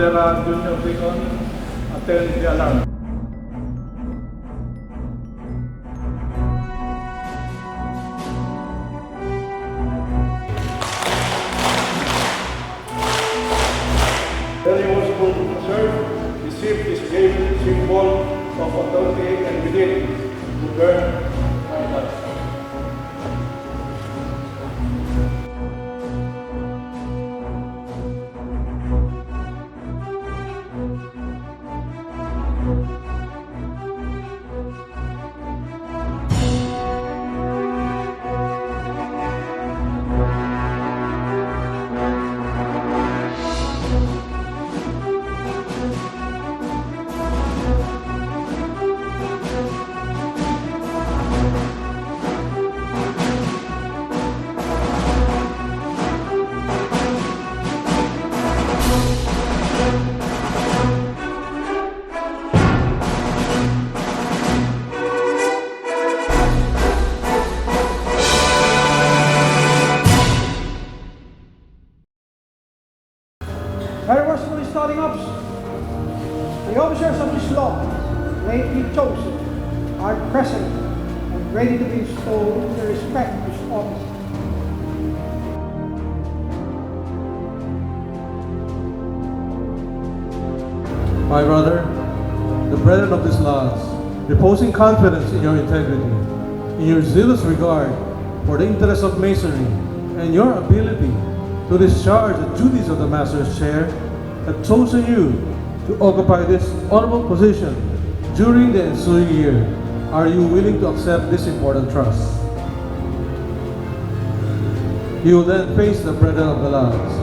Brother Junior Bacon, attend the alarm. Then he was supposed to serve, receive this given symbol of authority and begin to burn my life. Very mercifully starting up. The officers of this law, lately chosen, are present and ready to be installed with respect to this office. My brother, the brethren of these laws, reposing confidence in your integrity, in your zealous regard for the interests of Masonry, and your ability to discharge the duties of the Master's chair, have chosen you to occupy this honorable position during the ensuing year. Are you willing to accept this important trust? You will then face the brethren of the laws.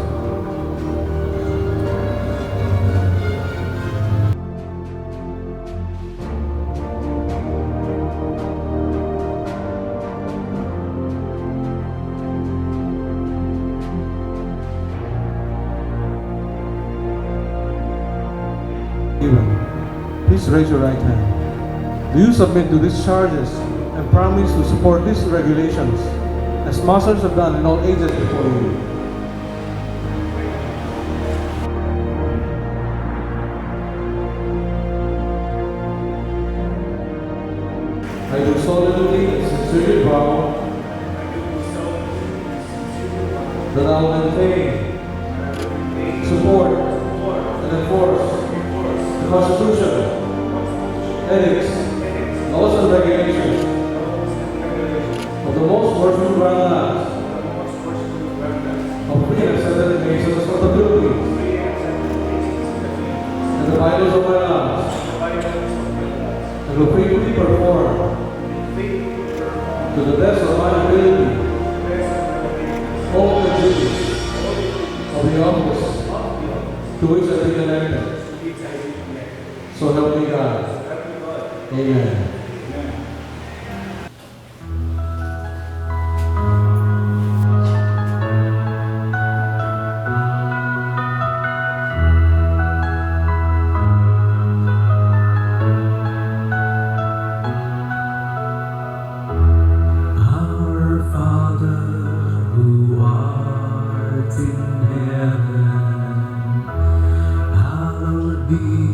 Please raise your right hand. Do you submit to these charges and promise to support these regulations as masters have done in all ages before you? I do solemnly and sincerely vow that I will maintain, support, and enforce the Constitution, ethics, laws and regulations of the most worshipful grand lands of free and accepted Masons of the Philippines, and the vitals of my lands, and will faithfully perform to the best of my ability all the duties of the office to which I have been elected. So help me God. Amen. Our Father who art in heaven, hallowed be